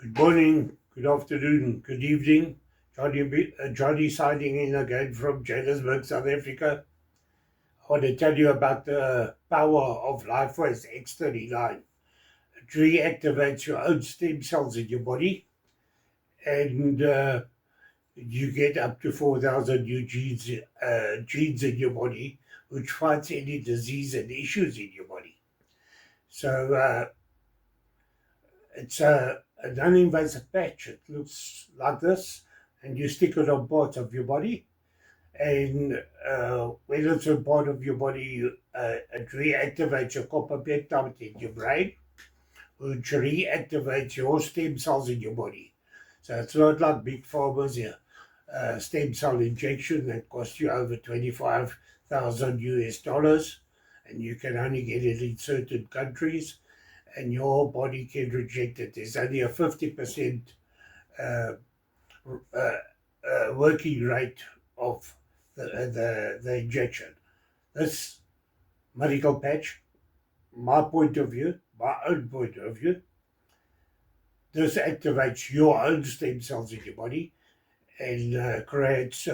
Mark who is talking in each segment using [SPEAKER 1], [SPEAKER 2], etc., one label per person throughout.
[SPEAKER 1] Good morning, good afternoon, good evening. Johnny signing in again from Johannesburg, South Africa. I want to tell you about the power of Lifewave X39. It reactivates your own stem cells in your body, and you get up to 4,000 new genes in your body, which fights any disease and issues in your body. So it's a non-invasive patch. It looks like this, and you stick it on parts of your body. And when it's a part of your body, it reactivates your copper peptide in your brain, which reactivates your stem cells in your body. So it's not like big pharma's here. Stem cell injection that costs you over 25,000 US dollars, and you can only get it in certain countries, and your body can reject it. There's only a 50% uh, working rate of the injection. This medical patch, my own point of view, this activates your own stem cells in your body and creates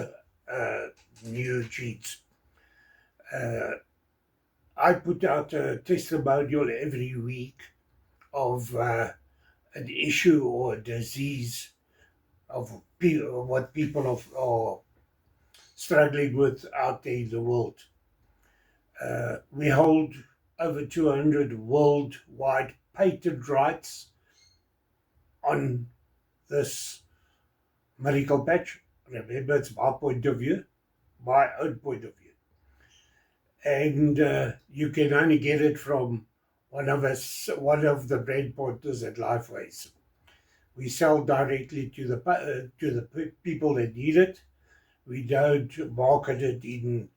[SPEAKER 1] new genes. I put out a testimonial every week of an issue or a disease of what people are struggling with out there in the world. We hold over 200 worldwide patent rights on this medical patch. Remember, it's my point of view, my own point of view. And you can only get it from one of the brand partners at Lifewave. We sell directly to the people that need it. We don't market it in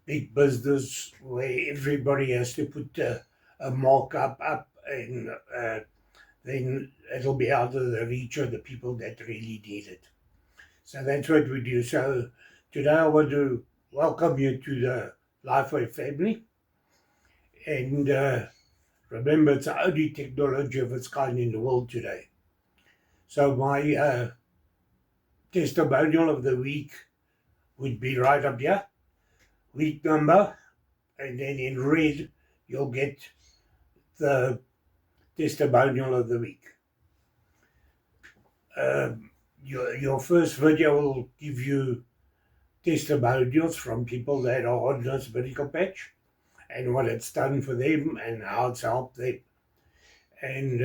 [SPEAKER 1] big business where everybody has to put a markup up, and then it'll be out of the reach of the people that really need it. So that's what we do. So today I want to welcome you to the Lifewave family. And remember, it's the only technology of its kind in the world today. So my testimonial of the week would be right up here, week number, and then in red you'll get the testimonial of the week. Your first video will give you testimonials from people that are on this medical patch and what it's done for them and how it's helped them. And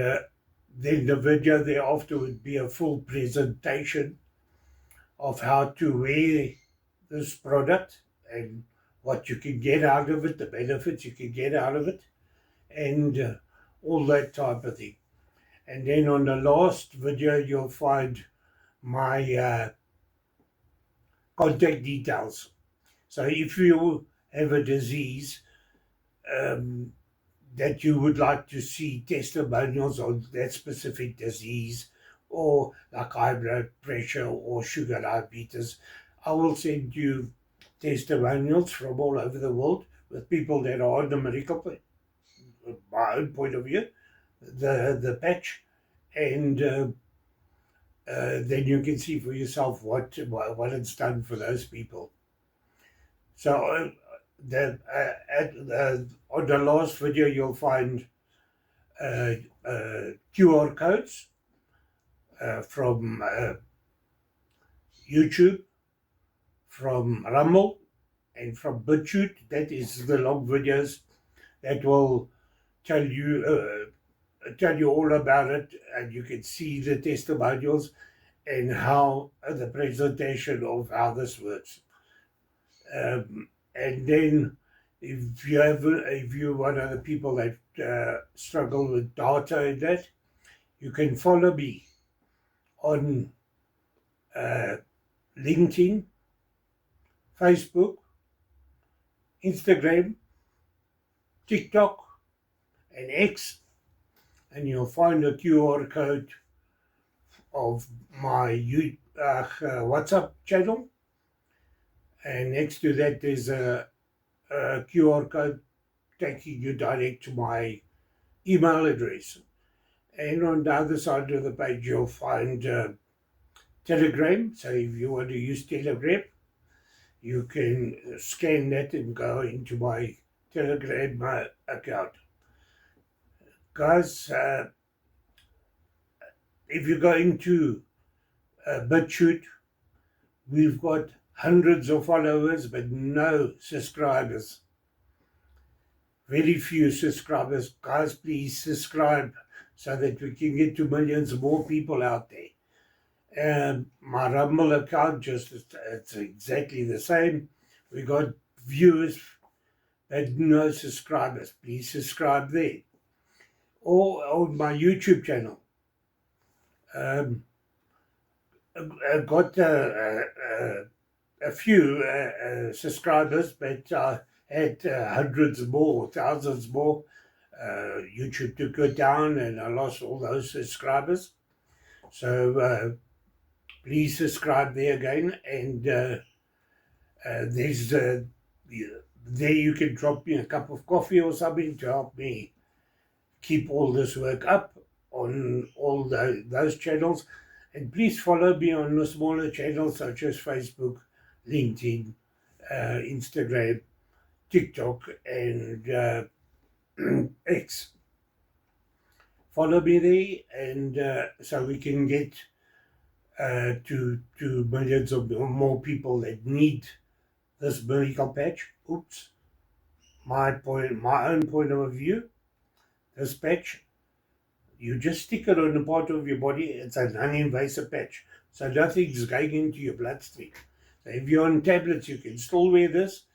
[SPEAKER 1] then the video thereafter would be a full presentation of how to wear this product and what you can get out of it, the benefits you can get out of it, and all that type of thing. And then on the last video, you'll find my contact details. So if you have a disease that you would like to see testimonials on that specific disease, or like high blood pressure or sugar diabetes, I will send you testimonials from all over the world with people that are on the medical, my own point of view, the patch, and then you can see for yourself what it's done for those people. So on the last video, you'll find QR codes from YouTube, from Rumble, and from BitChute. That is the long videos that will tell you all about it, and you can see the testimonials and how the presentation of how this works. And then if you're one of the people that struggle with data and that, you can follow me on LinkedIn, Facebook, Instagram, TikTok, and X, and you'll find a QR code of my WhatsApp channel, and next to that there's a QR code taking you direct to my email address. And on the other side of the page, you'll find Telegram. So if you want to use Telegram, you can scan that and go into my Telegram account. Guys, if you go into BitChute, we've got hundreds of followers, but no subscribers. Very few subscribers. Guys, please subscribe so that we can get to millions more people out there. My Rumble account, it's exactly the same. We got viewers, but no subscribers. Please subscribe there. Or on my YouTube channel. I got a few subscribers, but I had hundreds more, thousands more. YouTube took it down and I lost all those subscribers. So please subscribe there again. And there's there you can drop me a cup of coffee or something to help me keep all this work up on all those channels. And please follow me on the smaller channels such as Facebook, LinkedIn, Instagram, TikTok, and X. Follow me there, and so we can get to millions of more people that need this miracle patch. Oops, my own point of view. This patch, you just stick it on a part of your body. It's a non-invasive patch, so nothing's going into your bloodstream. So if you're on tablets, you can still wear this.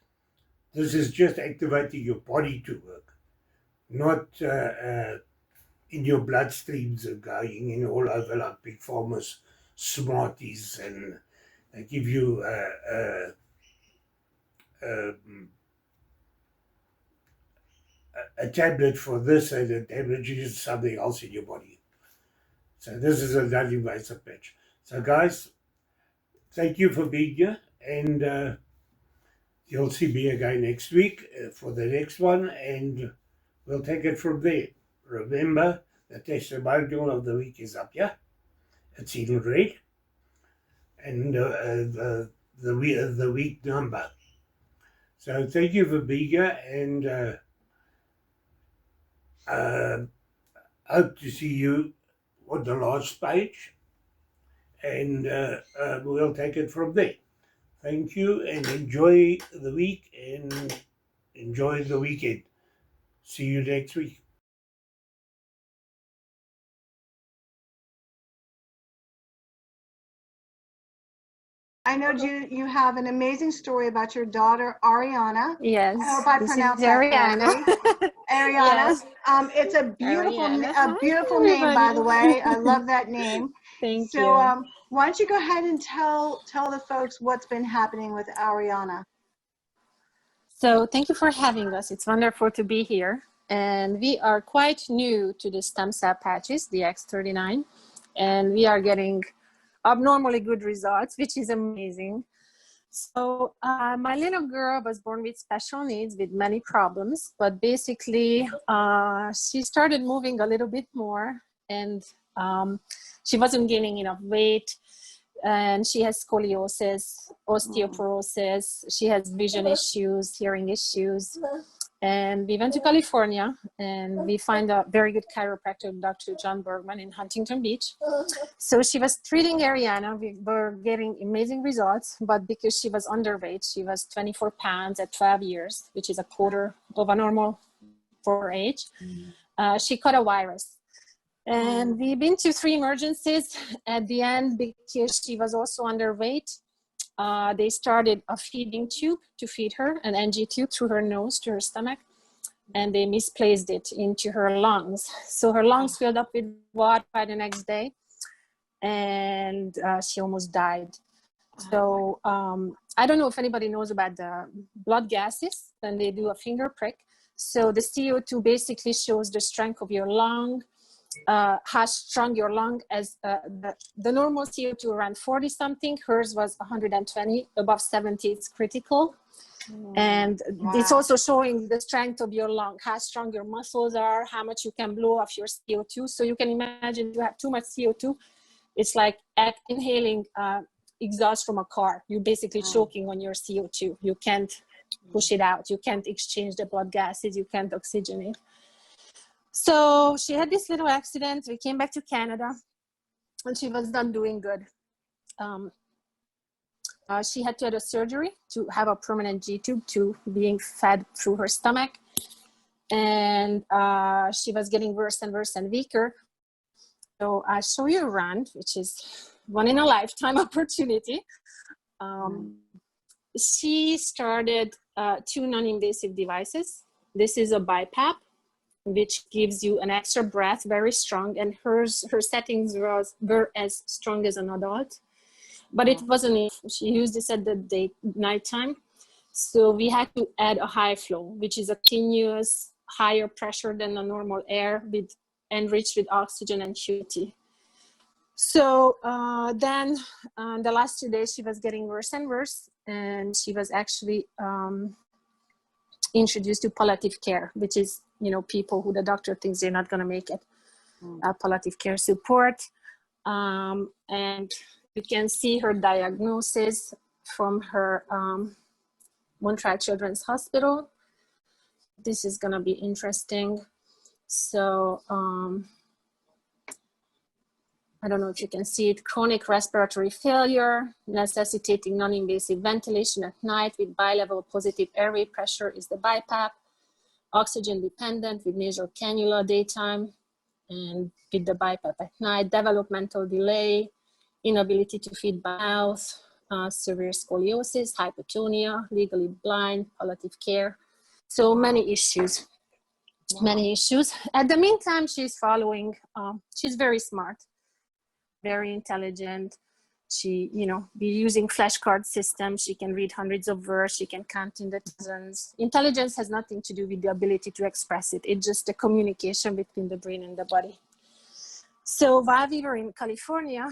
[SPEAKER 1] This is just activating your body to work, not in your bloodstreams and going in all over like big pharma's Smarties, and they give you a tablet for this and a tablet is something else in your body. So this is a non-invasive patch. So guys, thank you for being here, and you'll see me again next week for the next one, and we'll take it from there. Remember, the testimonial of the week is up here. It's in red, and the week number. So thank you for being here, and hope to see you on the last page, and we'll take it from there. Thank you, and enjoy the week and enjoy the weekend. See you next week.
[SPEAKER 2] I know you have an amazing story about your daughter, Ariana.
[SPEAKER 3] Yes.
[SPEAKER 2] I hope I pronounced that correctly. Ariana.
[SPEAKER 3] Yes.
[SPEAKER 2] It's a beautiful,
[SPEAKER 3] Ariana.
[SPEAKER 2] beautiful name, by the way. I love that name.
[SPEAKER 3] Thank
[SPEAKER 2] you. Why don't you go ahead and tell the folks what's been happening with Ariana?
[SPEAKER 3] So thank you for having us. It's wonderful to be here. And we are quite new to the stem cell patches, the X39, and we are getting abnormally good results, which is amazing. So my little girl was born with special needs with many problems, but basically she started moving a little bit more, and she wasn't gaining enough weight, and she has scoliosis, osteoporosis, she has vision issues, hearing issues. And we went to California, and we find a very good chiropractor, Dr. John Bergman, in Huntington Beach. So she was treating Ariana. We were getting amazing results, but because she was underweight, she was 24 pounds at 12 years, which is a quarter of a normal for her age. She caught a virus. And we've been to 3 emergencies at the end because she was also underweight. They started a feeding tube to feed her, an NG tube through her nose to her stomach, and they misplaced it into her lungs. So her lungs filled up with water by the next day, and she almost died. So I don't know if anybody knows about the blood gases. Then they do a finger prick. So the CO2 basically shows the strength of your lung, how strong your lung as the normal CO2 around 40 something, hers was 120, above 70 it's critical. And it's
[SPEAKER 2] Wow.
[SPEAKER 3] also showing the strength of your lung, how strong your muscles are, how much you can blow off your CO2. So you can imagine if you have too much CO2, it's like inhaling exhaust from a car. You're basically choking on your CO2. You can't push it out. You can't exchange the blood gases. You can't oxygenate. So she had this little accident. We came back to Canada and she was not doing good. She had to have a surgery to have a permanent G-tube to being fed through her stomach. And she was getting worse and worse and weaker. So I'll show you around, which is one in a lifetime opportunity. She started 2 non-invasive devices. This is a BiPAP, which gives you an extra breath, very strong. And her settings were as strong as an adult. But it wasn't enough. She used this at the nighttime. So we had to add a high flow, which is a continuous higher pressure than the normal air enriched with oxygen and humidity. So then the last 2 days, she was getting worse and worse. And she was actually introduced to palliative care, which is, people who the doctor thinks they're not going to make it. Palliative care support. And you can see her diagnosis from her Montreal Children's Hospital. This is going to be interesting. So I don't know if you can see it. Chronic respiratory failure, necessitating non-invasive ventilation at night with bilevel positive airway pressure is the BiPAP. Oxygen dependent with nasal cannula daytime and with the BiPAP at night. Developmental delay, inability to feed by mouth, severe scoliosis, hypotonia, legally blind, palliative care. So many issues, many issues. At the meantime, she's following, she's very smart, very intelligent. She, be using flashcard systems. She can read hundreds of words. She can count in the thousands. Intelligence has nothing to do with the ability to express it. It's just the communication between the brain and the body. So while we were in California,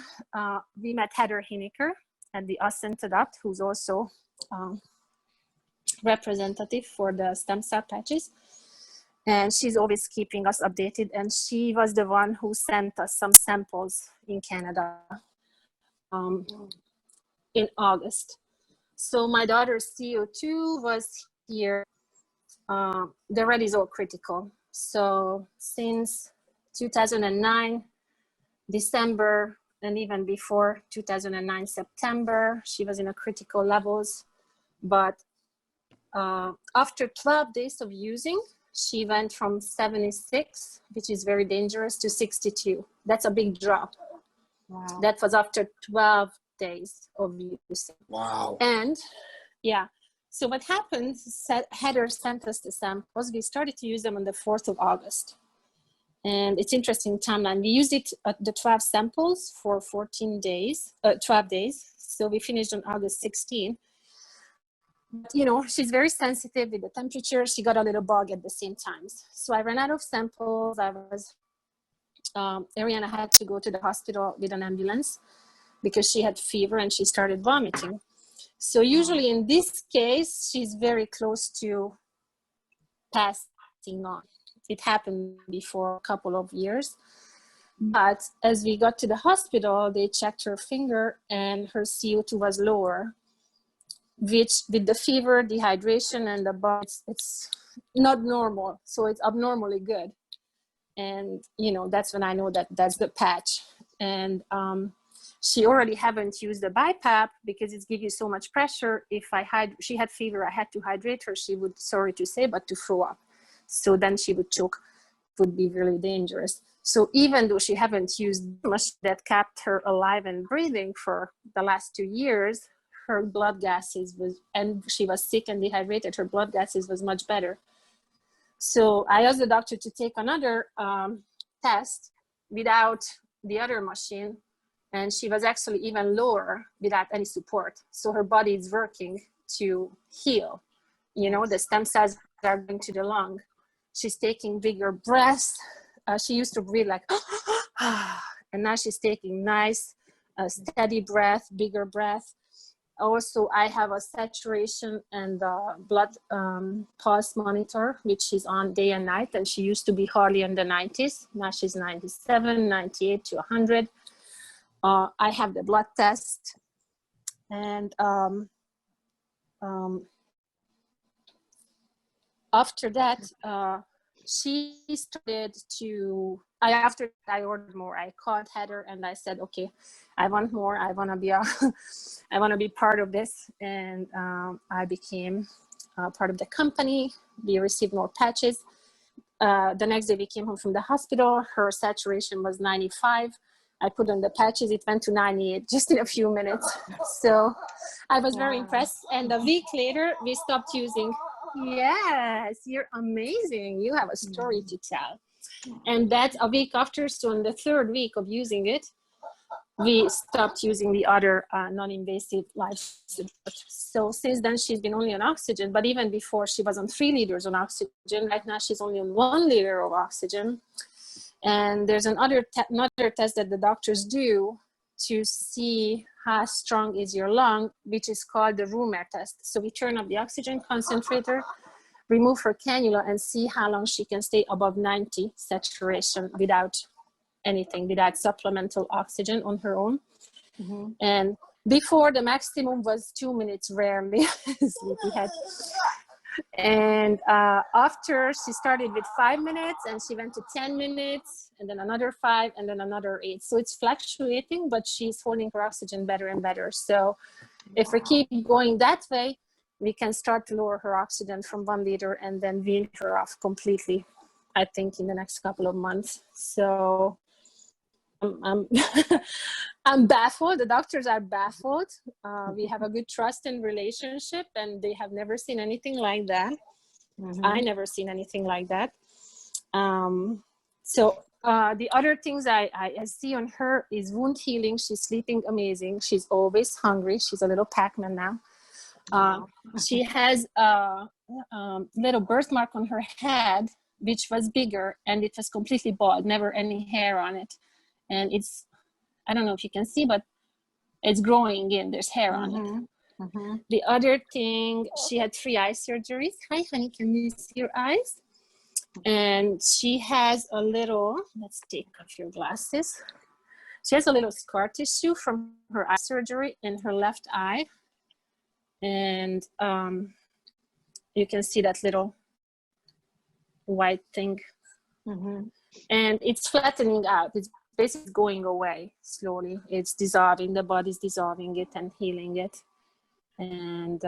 [SPEAKER 3] we met Heather Hineker at the Ascent Adopt, who's also representative for the stem cell patches. And she's always keeping us updated. And she was the one who sent us some samples in Canada in August. So my daughter's CO2 was here. The red is all critical. So since 2009, December, and even before 2009, September, she was in a critical levels. But after 12 days of using, she went from 76, which is very dangerous, to 62. That's a big drop.
[SPEAKER 2] Wow.
[SPEAKER 3] That was after 12 days of using.
[SPEAKER 1] Wow.
[SPEAKER 3] And yeah, so what happened, Heather sent us the samples. We started to use them on the 4th of August. And it's interesting timeline. We used it at the 12 samples for 12 days. So we finished on August 16. But, she's very sensitive with the temperature. She got a little bug at the same times. So I ran out of samples. Ariana had to go to the hospital with an ambulance because she had fever and she started vomiting. So usually in this case, she's very close to passing on. It happened before a couple of years. But as we got to the hospital, they checked her finger and her CO2 was lower, which with the fever, dehydration, and the bug, it's not normal. So it's abnormally good. And, that's when I know that that's the patch. And she already haven't used the BiPAP because it gives you so much pressure. If she had fever, I had to hydrate her. She would, sorry to say, but to throw up. So then she would choke. It would be really dangerous. So even though she haven't used much that kept her alive and breathing for the last 2 years, her blood gases and she was sick and dehydrated, her blood gases was much better. So I asked the doctor to take another test without the other machine. And she was actually even lower without any support. So her body is working to heal. The stem cells are going to the lung. She's taking bigger breaths. She used to breathe like, and now she's taking nice, steady breath, bigger breath. Also, I have a saturation and blood pulse monitor, which is on day and night. And she used to be hardly in the 90s. Now she's 97, 98 to 100. I have the blood test. And after that, she started to, after I ordered more, I called Heather and I said, okay, I want more. I want to be I want to be part of this. And I became part of the company. We received more patches. The next day we came home from the hospital. Her saturation was 95. I put on the patches. It went to 98 just in a few minutes. So I was very impressed. And a week later, we stopped using. Yes, you're amazing. You have a story to tell. And that's a week after. So in the third week of using it, we stopped using the other non-invasive life support. So since then, she's been only on oxygen. But even before, she was on 3 liters on oxygen. Right now, she's only on 1 liter of oxygen. And there's another test that the doctors do to see how strong is your lung, which is called the Rumer test. So we turn up the oxygen concentrator, remove her cannula, and see how long she can stay above 90 saturation without anything, without supplemental oxygen on her own. Mm-hmm. And before, the maximum was 2 minutes rarely. And after, she started with 5 minutes and she went to 10 minutes and then another 5 and then another 8. So it's fluctuating, but she's holding her oxygen better and better. So if we keep going that way, we can start to lower her oxygen from 1 liter and then wean her off completely, I think, in the next couple of months. So I'm baffled. The doctors are baffled. We have a good trust and relationship, and they have never seen anything like that. Mm-hmm. I never seen anything like that. So the other things I see on her is wound healing. She's sleeping amazing. She's always hungry. She's a little Pac-Man now. She has a little birthmark on her head, which was bigger, and it was completely bald, never any hair on it. And it's, I don't know if you can see, but it's growing in, there's hair on it. Mm-hmm. The other thing, she had 3 eye surgeries. Hi, honey, can you see your eyes? And she has a little, let's take off your glasses. She has a little scar tissue from her eye surgery in her left eye. And you can see that little white thing. Mm-hmm. And it's flattening out. It's basically going away slowly. It's dissolving, the body's dissolving it and healing it. And,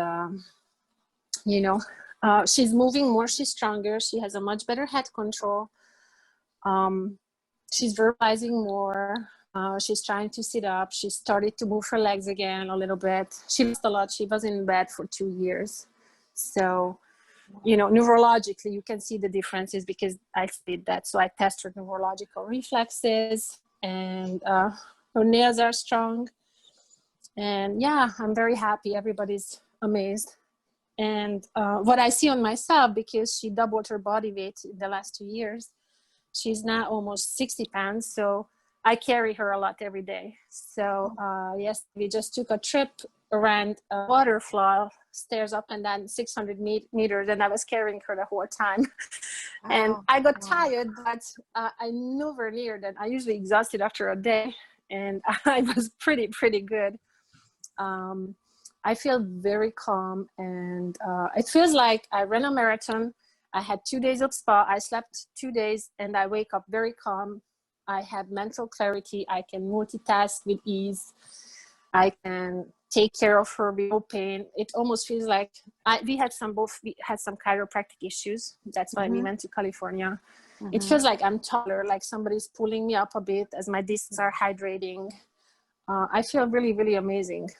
[SPEAKER 3] you know, she's moving more, she's stronger. She has a much better head control. She's verbalizing more. She's trying to sit up. She started to move her legs again a little bit. She lost a lot. She was in bed for 2 years. So, you know, neurologically, you can see the differences because I did that. So I test her neurological reflexes, and her nails are strong. And yeah, I'm very happy. Everybody's amazed. And what I see on myself, because she doubled her body weight in the last 2 years, she's now almost 60 pounds. So I carry her a lot every day. So yes, we just took a trip around a waterfall, stairs up and down 600 meters, and I was carrying her the whole time. Wow. And I got tired, but I nowhere near that. I usually exhausted after a day, and I was pretty good. I feel very calm, and it feels like I ran a marathon. I had 2 days of spa. I slept 2 days, and I wake up very calm. I have mental clarity. I can multitask with ease. I can take care of her with no pain. It almost feels like we had some chiropractic issues. That's why we went to California. It feels like I'm taller, like somebody's pulling me up a bit as my discs are hydrating. I feel really amazing.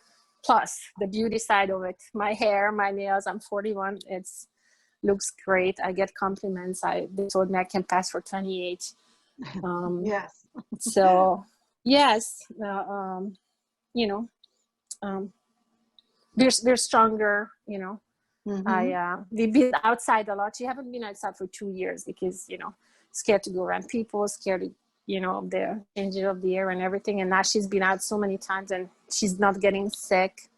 [SPEAKER 3] Plus the beauty side of it, my hair, my nails. I'm 41. It's looks great. I get compliments. They told me I can pass for 28.
[SPEAKER 2] Yes.
[SPEAKER 3] So yes, you know, we're stronger, you know. We've been outside a lot. She haven't been outside for 2 years because, you know, scared to go around people, scared to, you know, the changing of the air and everything. And now she's been out so many times and she's not getting sick.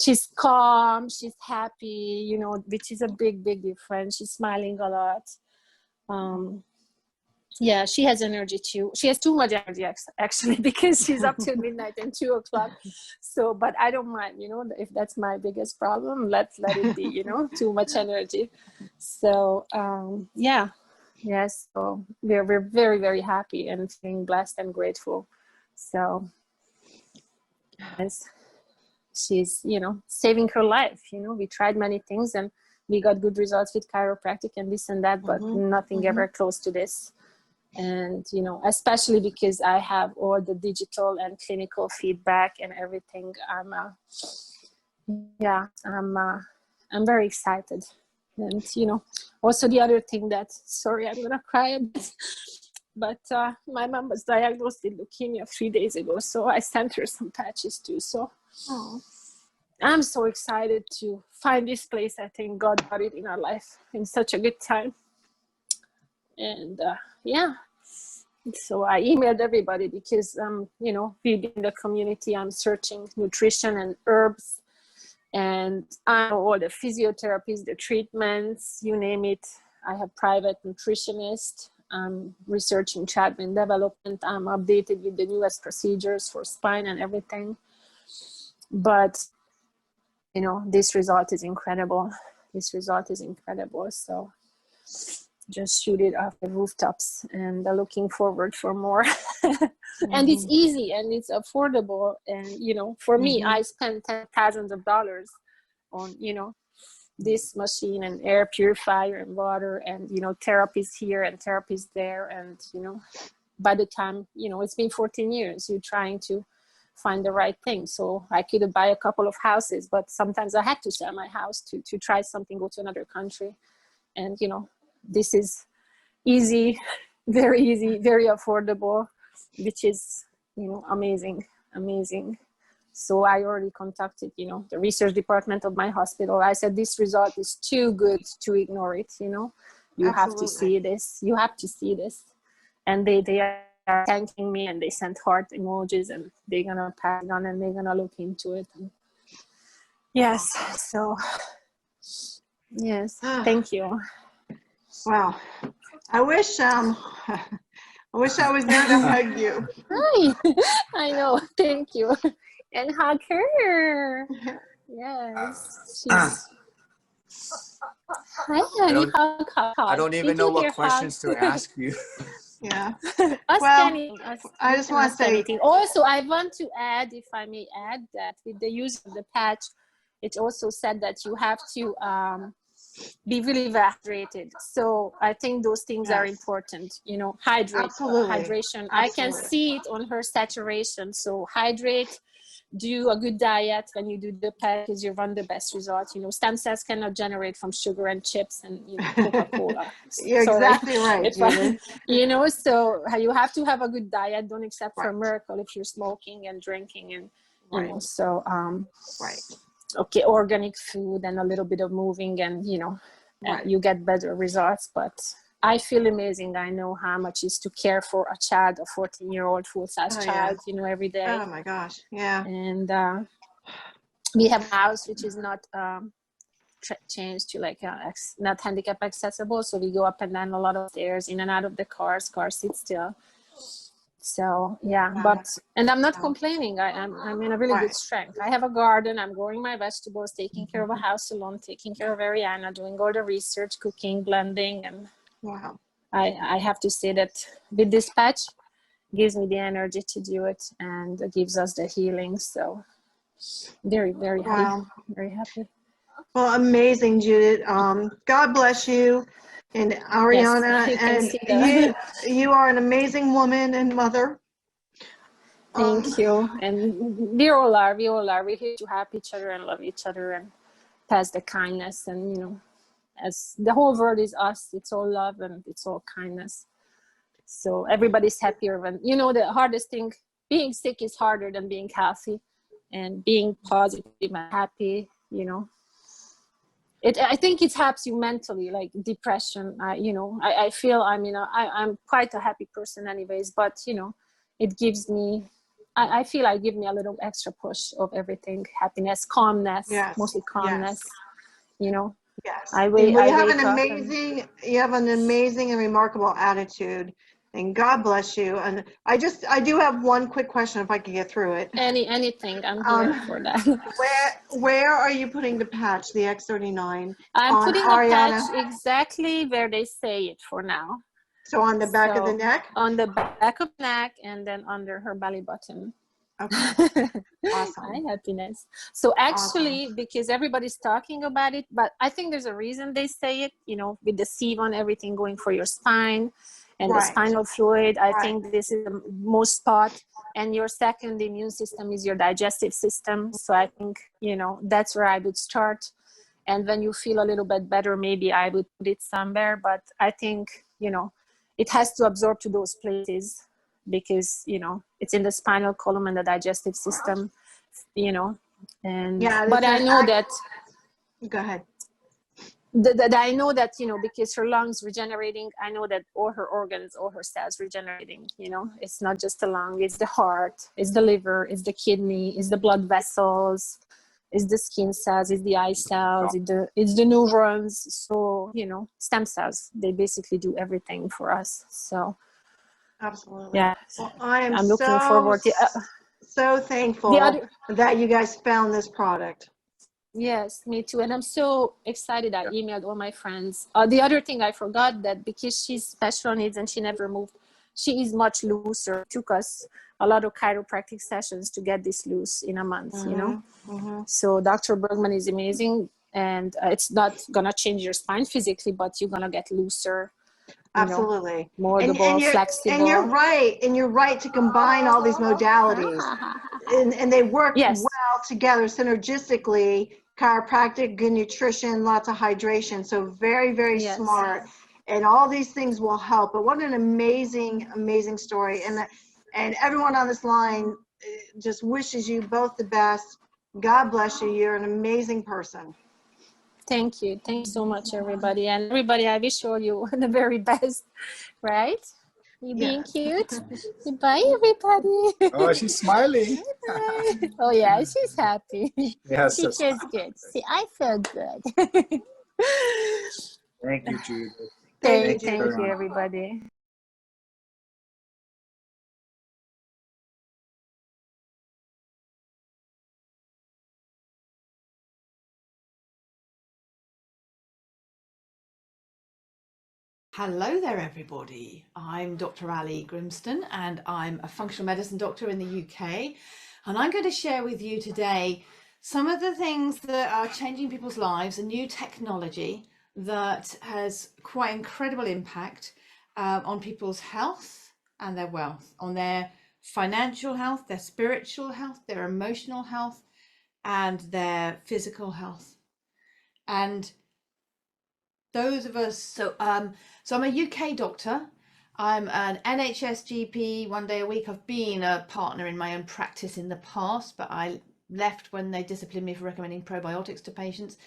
[SPEAKER 3] She's calm, she's happy, you know, which is a big, big difference. She's smiling a lot. Yeah, she has energy too. She has too much energy actually, because she's up till midnight and 2 o'clock. So, but I don't mind, you know, if that's my biggest problem, let it be, you know, too much energy. So, yeah, yes. So we're very, very happy and feeling blessed and grateful. So, yes, she's, you know, saving her life. You know, we tried many things and we got good results with chiropractic and this and that, but nothing ever close to this. And, you know, especially because I have all the digital and clinical feedback and everything. I'm very excited. And, you know, also the other thing that, sorry, I'm going to cry a bit, but my mom was diagnosed with leukemia 3 days ago. So I sent her some patches too. So I'm so excited to find this place. I think God got it in our life in such a good time. And yeah, so I emailed everybody because, you know, in the community, I'm searching nutrition and herbs, and I know all the physiotherapies, the treatments, you name it. I have private nutritionist. I'm researching child brain development. I'm updated with the newest procedures for spine and everything. But, you know, this result is incredible. This result is incredible. So just shoot it off the rooftops and looking forward for more. And it's easy and it's affordable. And, you know, for me, I spent thousands of dollars on, you know, this machine and air purifier and water and, you know, therapies here and therapies there. And, you know, by the time, you know, it's been 14 years, you're trying to find the right thing. So I could buy a couple of houses, but sometimes I had to sell my house to try something, go to another country. And, you know, this is easy, very affordable, which is, you know, amazing. So I already contacted, you know, the research department of my hospital. I said, this result is too good to ignore it, you know. You have to see this. You have to see this. And they are thanking me, and they sent heart emojis, and they're going to pass it on and they're going to look into it. And yes. So, yes. Thank you.
[SPEAKER 2] Wow. I wish I was there to hug you.
[SPEAKER 3] Hi. I know. Thank you. And hug her. Yes. She's... Hi, honey. Hug.
[SPEAKER 4] I don't even know what questions to ask you.
[SPEAKER 2] Yeah.
[SPEAKER 3] Ask anything.
[SPEAKER 2] I just want to say
[SPEAKER 3] anything. Also, I want to add, if I may add, that with the use of the patch, it also said that you have to be really hydrated. So I think those things are important, you know, hydrate.
[SPEAKER 2] Absolutely.
[SPEAKER 3] Hydration. Absolutely. I can see it on her saturation. So hydrate, do a good diet when you do the patch, because you run the best results. You know, stem cells cannot generate from sugar and chips and, you know, Coca-Cola.
[SPEAKER 2] You're exactly right.
[SPEAKER 3] You know, so you have to have a good diet. Don't accept for a miracle if you're smoking and drinking and, you know, so, okay, organic food and a little bit of moving and, you know, you get better results. But I feel amazing. I know how much it is to care for a child, a 14-year-old full-size child, you know, every day.
[SPEAKER 2] Oh my gosh. Yeah.
[SPEAKER 3] And we have a house which is not changed to like not handicap accessible. So we go up and down a lot of stairs, in and out of the car sit still. So yeah, and I'm not complaining. I'm in a really good strength. I have a garden. I'm growing my vegetables, taking care of a house alone, taking care of Ariana, doing all the research, cooking, blending, and I have to say that with this patch, gives me the energy to do it and gives us the healing. So very, very happy. Very happy.
[SPEAKER 2] Well, amazing, Judith. God bless you. And Ariana, and you are an amazing woman and mother.
[SPEAKER 3] Thank you. And we all are. We're here to help each other and love each other and pass the kindness. And, you know, as the whole world is us, it's all love and it's all kindness. So everybody's happier when, you know, the hardest thing, being sick is harder than being healthy, and being positive and happy, you know. I think it helps you mentally, like depression. You know, I feel I'm quite a happy person anyways, but, you know, it gives me, I feel like give me a little extra push of everything, happiness, calmness, mostly calmness, you know.
[SPEAKER 2] Yes.
[SPEAKER 3] I
[SPEAKER 2] Well, you have
[SPEAKER 3] wake
[SPEAKER 2] an
[SPEAKER 3] up
[SPEAKER 2] amazing and remarkable attitude, and God bless you. And I do have one quick question, if I could get through it.
[SPEAKER 3] anything, I'm here for that.
[SPEAKER 2] Where are you putting the patch, the X39?
[SPEAKER 3] I'm
[SPEAKER 2] on
[SPEAKER 3] putting
[SPEAKER 2] Ariana?
[SPEAKER 3] a patch exactly where they say it for now.
[SPEAKER 2] So on the back of the neck?
[SPEAKER 3] On the back of the neck, and then under her belly button.
[SPEAKER 2] Okay. Awesome.
[SPEAKER 3] Hi, happiness. So actually, because everybody's talking about it, but I think there's a reason they say it, you know, with the sieve on everything going for your spine and the spinal fluid. I think this is the most spot. And your second immune system is your digestive system. So I think, you know, that's where I would start. And when you feel a little bit better, maybe I would put it somewhere. But I think, you know, it has to absorb to those places, because, you know, it's in the spinal column and the digestive system, you know. And but I know that,
[SPEAKER 2] go ahead.
[SPEAKER 3] That I know that, you know, because her lungs regenerating, I know that all her organs, all her cells regenerating, you know. It's not just the lung, it's the heart, it's the liver, it's the kidney, it's the blood vessels, it's the skin cells, it's the eye cells, it's the neurons. So, you know, stem cells, they basically do everything for us. So
[SPEAKER 2] absolutely.
[SPEAKER 3] Yeah.
[SPEAKER 2] Well, I'm
[SPEAKER 3] looking forward to
[SPEAKER 2] so thankful that you guys found this product.
[SPEAKER 3] Yes, me too. And I'm so excited. I emailed all my friends. The other thing I forgot, that because she's special needs and she never moved, she is much looser. It took us a lot of chiropractic sessions to get this loose in a month, you know. So Dr. Bergman is amazing, and it's not gonna change your spine physically, but you're gonna get looser.
[SPEAKER 2] Absolutely.
[SPEAKER 3] Moldable, flexible.
[SPEAKER 2] And you're right to combine all these modalities. And they work well together synergistically. Chiropractic, good nutrition, lots of hydration. So very, very smart. And all these things will help. But what an amazing, amazing story. And everyone on this line just wishes you both the best. God bless you. You're an amazing person.
[SPEAKER 3] Thank you. Thank you so much, everybody. And everybody, I wish all you the very best, right? You being cute? Bye, everybody.
[SPEAKER 4] Oh, she's smiling.
[SPEAKER 3] Oh, yeah, she's happy.
[SPEAKER 4] Yes,
[SPEAKER 3] she feels good. See, I feel good.
[SPEAKER 4] Thank you, Jude.
[SPEAKER 3] Thank you, everybody.
[SPEAKER 5] Hello there, everybody. I'm Dr. Ali Grimston, and I'm a functional medicine doctor in the UK. And I'm going to share with you today some of the things that are changing people's lives, a new technology that has quite incredible impact on people's health and their wealth, on their financial health, their spiritual health, their emotional health, and their physical health. And those of us, so I'm a UK doctor. I'm an NHS GP 1 day a week. I've been a partner in my own practice in the past, but I left when they disciplined me for recommending probiotics to patients.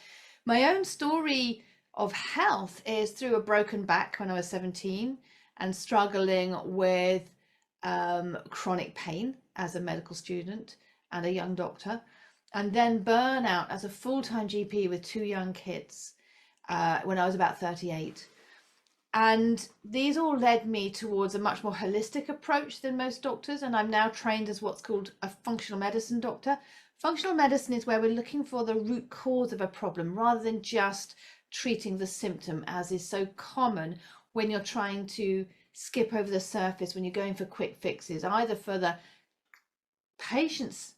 [SPEAKER 5] My own story of health is through a broken back when I was 17 and struggling with chronic pain as a medical student and a young doctor, and then burnout as a full-time GP with 2 young kids when I was about 38. And these all led me towards a much more holistic approach than most doctors, and I'm now trained as what's called a functional medicine doctor. Functional medicine is where we're looking for the root cause of a problem rather than just treating the symptom, as is so common when you're trying to skip over the surface, when you're going for quick fixes, either for the patient's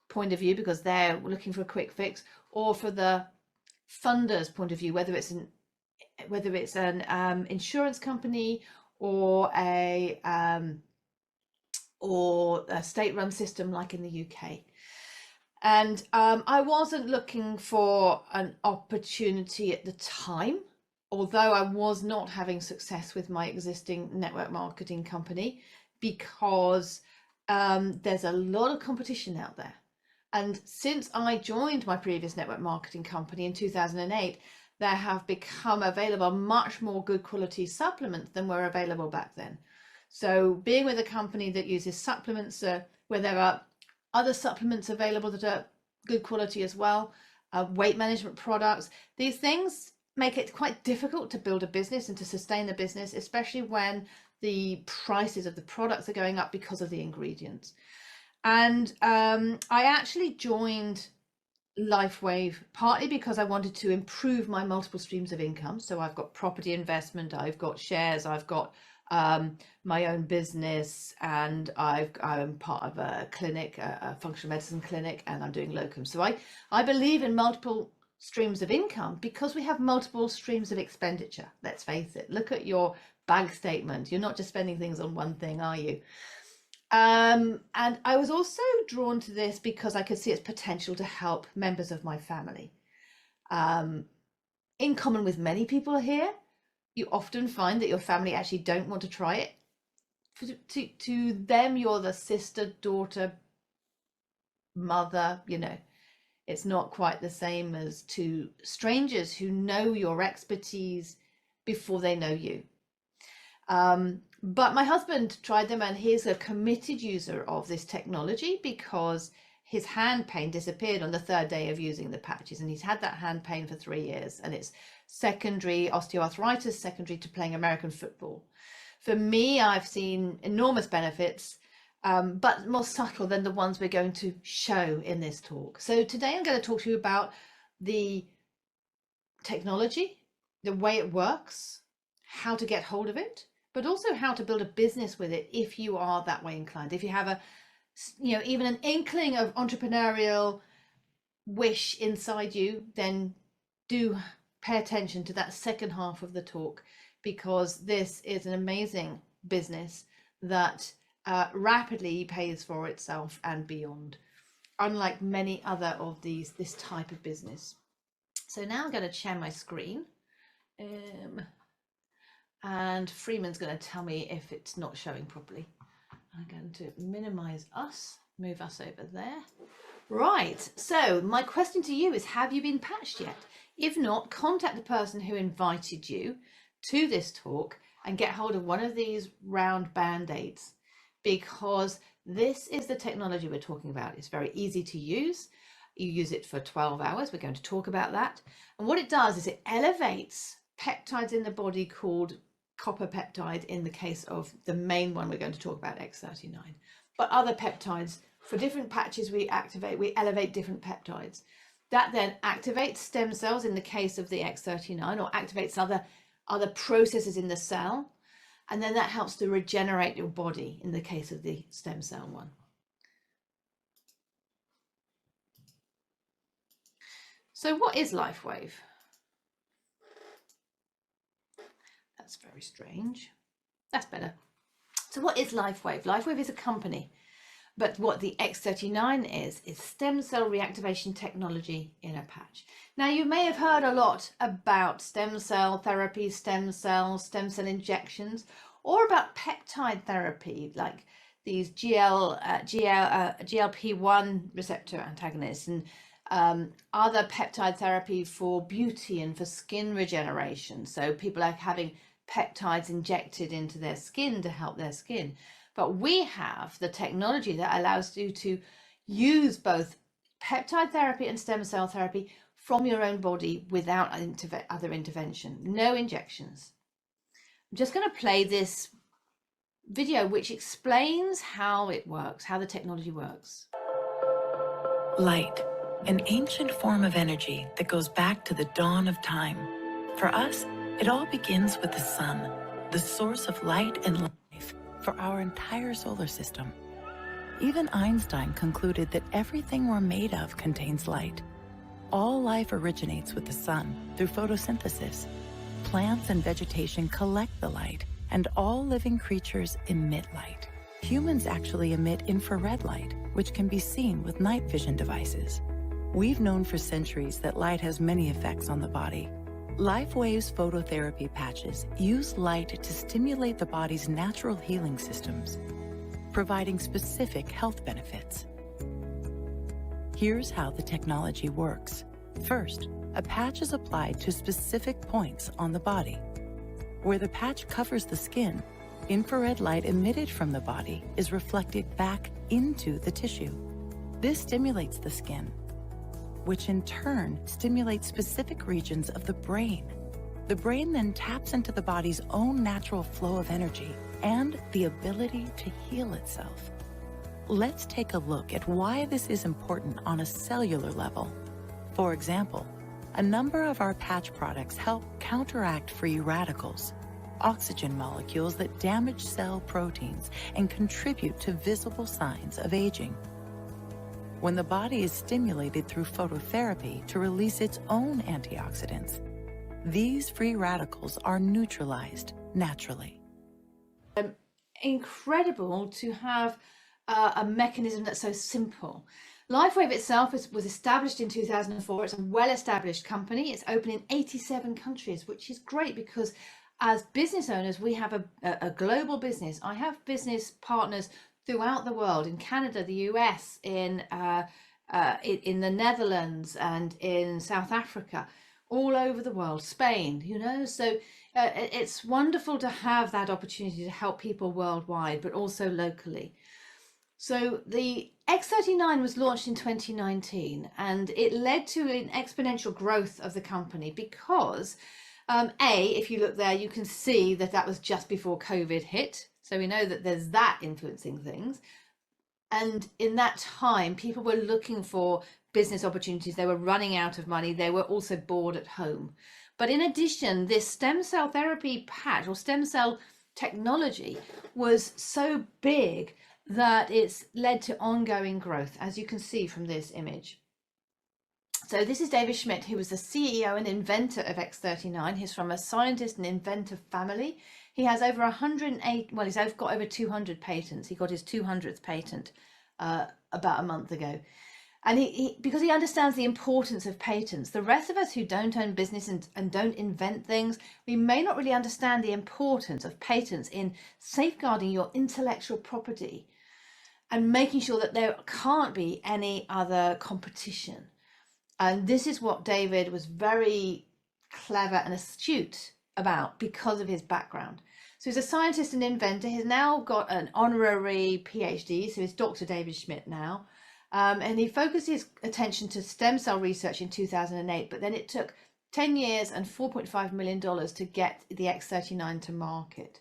[SPEAKER 5] point of view because they're looking for a quick fix, or for the funder's point of view, whether it's an insurance company or a state-run system like in the UK. And I wasn't looking for an opportunity at the time, although I was not having success with my existing network marketing company, because there's a lot of competition out there. And since I joined my previous network marketing company in 2008, there have become available much more good quality supplements than were available back then. So being with a company that uses supplements, where there are other supplements available that are good quality as well, weight management products, these things make it quite difficult to build a business and to sustain a business, especially when the prices of the products are going up because of the ingredients. And I actually joined Lifewave partly because I wanted to improve my multiple streams of income. So I've got property investment, I've got shares, I've got my own business, and I'm part of a clinic, a functional medicine clinic, and I'm doing locum. So I believe in multiple streams of income because we have multiple streams of expenditure. Let's face it, look at your bank statement. You're not just spending things on one thing, are you? And I was also drawn to this because I could see its potential to help members of my family. In common with many people here, you often find that your family actually don't want to try it. To them, you're the sister, daughter, mother, you know. It's not quite the same as to strangers who know your expertise before they know you. But my husband tried them, and he's a committed user of this technology because his hand pain disappeared on the 3rd day of using the patches, and he's had that hand pain for 3 years, and it's secondary osteoarthritis, secondary to playing American football. For me, I've seen enormous benefits, but more subtle than the ones we're going to show in this talk. So today I'm going to talk to you about the technology, the way it works, how to get hold of it, but also how to build a business with it if you are that way inclined. If you have even an inkling of entrepreneurial wish inside you, then do pay attention to that second half of the talk, because this is an amazing business that rapidly pays for itself and beyond, unlike many other of this type of business. So now I'm going to share my screen. And Freeman's going to tell me if it's not showing properly. I'm going to minimize us, move us over there. Right, so my question to you is, have you been patched yet? If not, contact the person who invited you to this talk and get hold of one of these round band-aids, because this is the technology we're talking about. It's very easy to use. You use it for 12 hours. We're going to talk about that. And what it does is it elevates peptides in the body called copper peptide in the case of the main one we're going to talk about, X39. But other peptides, for different patches we elevate different peptides. That then activates stem cells in the case of the X39, or activates other processes in the cell. And then that helps to regenerate your body in the case of the stem cell one. So what is Lifewave? That's very strange. That's better. So what is Lifewave? Lifewave is a company, but what the X39 is stem cell reactivation technology in a patch. Now, you may have heard a lot about stem cell therapy, stem cells, stem cell injections, or about peptide therapy, like these GLP-1 receptor antagonists, and other peptide therapy for beauty and for skin regeneration. So people are having peptides injected into their skin to help their skin. But we have the technology that allows you to use both peptide therapy and stem cell therapy from your own body without other intervention, no injections. I'm just going to play this video which explains how it works, how the technology works.
[SPEAKER 6] Light, an ancient form of energy that goes back to the dawn of time. For us, it all begins with the sun, the source of light and life for our entire solar system. Even Einstein concluded that everything we're made of contains light. All life originates with the sun through photosynthesis. Plants and vegetation collect the light, and all living creatures emit light. Humans actually emit infrared light, which can be seen with night vision devices. We've known for centuries that light has many effects on the body. Lifewave's phototherapy patches use light to stimulate the body's natural healing systems, providing specific health benefits. Here's how the technology works. First, a patch is applied to specific points on the body. Where the patch covers the skin, Infrared light emitted from the body is reflected back into the tissue. This stimulates the skin, which in turn stimulates specific regions of the brain. The brain then taps into the body's own natural flow of energy and the ability to heal itself. Let's take a look at why this is important on a cellular level. For example, a number of our patch products help counteract free radicals, oxygen molecules that damage cell proteins and contribute to visible signs of aging. When the body is stimulated through phototherapy to release its own antioxidants, these free radicals are neutralized naturally.
[SPEAKER 5] Incredible to have a mechanism that's so simple. Lifewave itself was established in 2004. It's a well-established company. It's open in 87 countries, which is great because as business owners, we have a global business. I have business partners throughout the world, in Canada, the US, in the Netherlands, and in South Africa, all over the world, Spain, you know. So it's wonderful to have that opportunity to help people worldwide, but also locally. So the X39 was launched in 2019, and it led to an exponential growth of the company because, if you look there, you can see that that was just before COVID hit. So we know that there's that influencing things. And in that time, people were looking for business opportunities. They were running out of money. They were also bored at home. But in addition, this stem cell therapy patch or stem cell technology was so big that it's led to ongoing growth, as you can see from this image. So this is David Schmidt, who was the CEO and inventor of X39. He's from a scientist and inventor family. He has over 108, well, he's got over 200 patents. He got his 200th patent about a month ago. And because he understands the importance of patents. The rest of us who don't own business and don't invent things, we may not really understand the importance of patents in safeguarding your intellectual property and making sure that there can't be any other competition. And this is what David was very clever and astute about because of his background. So he's a scientist and inventor. He's now got an honorary PhD, so he's Dr. David Schmidt now. And he focused his attention to stem cell research in 2008, but then it took 10 years and $4.5 million to get the X39 to market.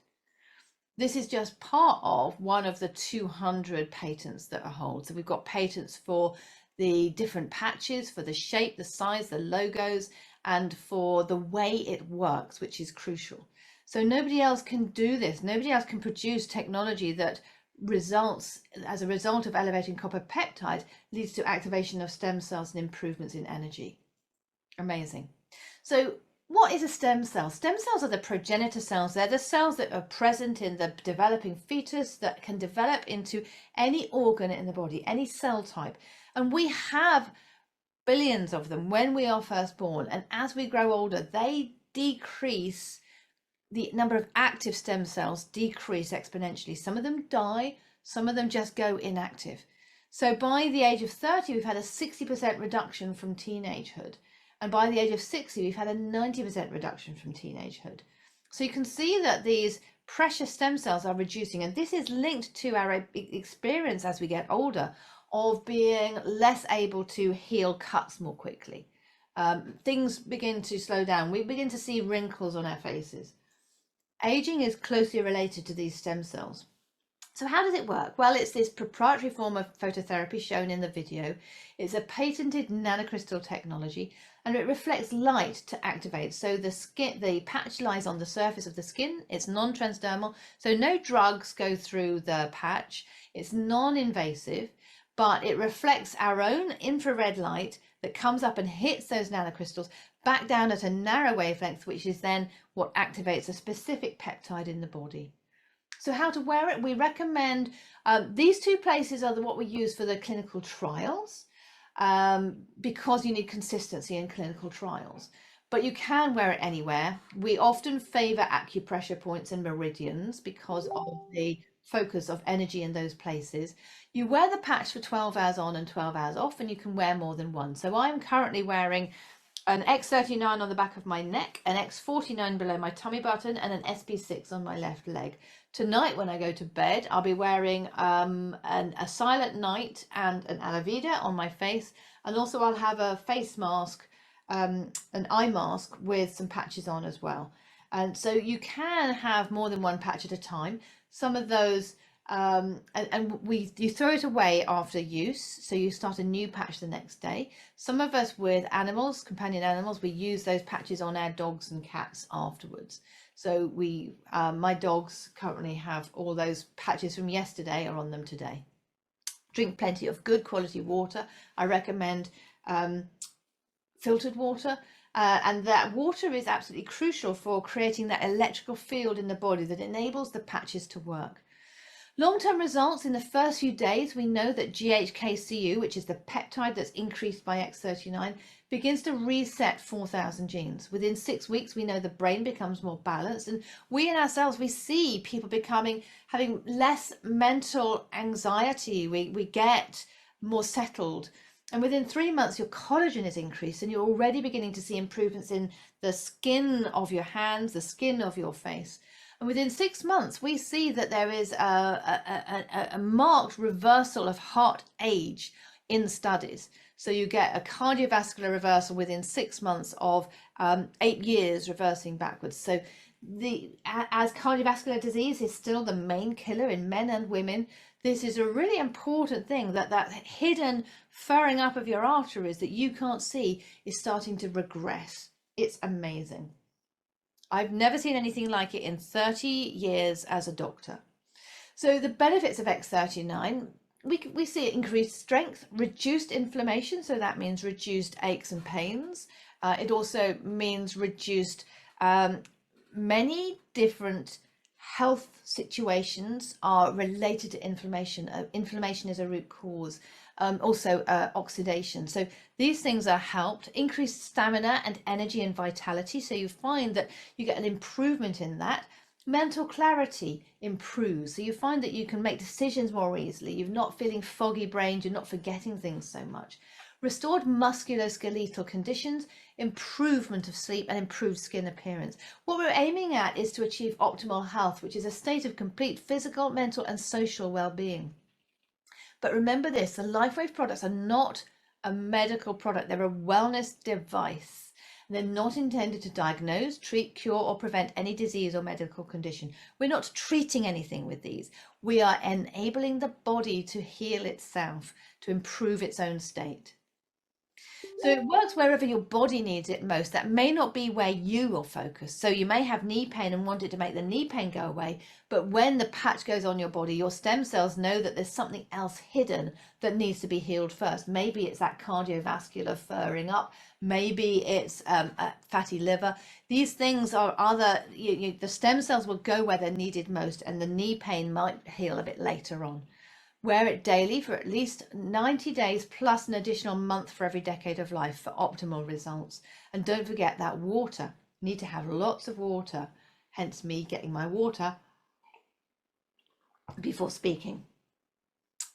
[SPEAKER 5] This is just part of one of the 200 patents that are held. So we've got patents for the different patches, for the shape, the size, the logos, and for the way it works, which is crucial. So nobody else can do this. Nobody else can produce technology that results, as a result of elevating copper peptide, leads to activation of stem cells and improvements in energy. Amazing. So what is a stem cell? Stem cells are the progenitor cells. They're the cells that are present in the developing fetus that can develop into any organ in the body, any cell type. And we have billions of them when we are first born. And as we grow older, they decrease. The number of active stem cells decrease exponentially. Some of them die, some of them just go inactive. So by the age of 30, we've had a 60% reduction from teenagehood. And by the age of 60, we've had a 90% reduction from teenagehood. So you can see that these precious stem cells are reducing. And this is linked to our experience as we get older of being less able to heal cuts more quickly. Things begin to slow down. We begin to see wrinkles on our faces. Aging is closely related to these stem cells. So how does it work? Well, it's this proprietary form of phototherapy shown in the video. It's a patented nanocrystal technology, and it reflects light to activate. So the patch lies on the surface of the skin. It's non-transdermal, so no drugs go through the patch. It's non-invasive, but it reflects our own infrared light that comes up and hits those nanocrystals back down at a narrow wavelength, which is then what activates a specific peptide in the body. So how to wear it? We recommend these two places are what we use for the clinical trials because you need consistency in clinical trials. But you can wear it anywhere. We often favor acupressure points and meridians because of the focus of energy in those places. You wear the patch for 12 hours on and 12 hours off, and you can wear more than one. So I'm currently wearing an X39 on the back of my neck, an X49 below my tummy button, and an SB6 on my left leg. Tonight, when I go to bed, I'll be wearing a Silent Night and an Alavida on my face, and also I'll have a face mask, an eye mask with some patches on as well. And so you can have more than one patch at a time. Some of those, you throw it away after use, so you start a new patch the next day. Some of us with animals, companion animals, we use those patches on our dogs and cats afterwards. So my dogs currently have all those patches from yesterday are on them today. Drink plenty of good quality water. I recommend filtered water. And that water is absolutely crucial for creating that electrical field in the body that enables the patches to work. Long-term results in the first few days, we know that GHKCU, which is the peptide that's increased by X39, begins to reset 4,000 genes. Within 6 weeks, we know the brain becomes more balanced, and we in ourselves, we see people having less mental anxiety. We get more settled. And within 3 months, your collagen is increased, and you're already beginning to see improvements in the skin of your hands, the skin of your face. And within 6 months, we see that there is a marked reversal of heart age in studies. So you get a cardiovascular reversal within 6 months of 8 years reversing backwards. So as cardiovascular disease is still the main killer in men and women, this is a really important thing, that hidden furring up of your arteries that you can't see is starting to regress. It's amazing. I've never seen anything like it in 30 years as a doctor. So the benefits of X39, we see increased strength, reduced inflammation, so that means reduced aches and pains. It also means reduced many different health situations are related to inflammation. Inflammation is a root cause. Also oxidation. So these things are helped. Increased stamina and energy and vitality. So you find that you get an improvement in that. Mental clarity improves. So you find that you can make decisions more easily. You're not feeling foggy brained. You're not forgetting things so much. Restored musculoskeletal conditions, improvement of sleep, and improved skin appearance. What we're aiming at is to achieve optimal health, which is a state of complete physical, mental, and social well-being. But remember this, the Lifewave products are not a medical product. They're a wellness device. They're not intended to diagnose, treat, cure, or prevent any disease or medical condition. We're not treating anything with these. We are enabling the body to heal itself, to improve its own state. So it works wherever your body needs it most. That may not be where you are focused. So you may have knee pain and want it to make the knee pain go away. But when the patch goes on your body, your stem cells know that there's something else hidden that needs to be healed first. Maybe it's that cardiovascular furring up. Maybe it's a fatty liver. These things are the stem cells will go where they're needed most, and the knee pain might heal a bit later on. Wear it daily for at least 90 days plus an additional month for every decade of life for optimal results. And don't forget that water. You need to have lots of water, hence me getting my water before speaking.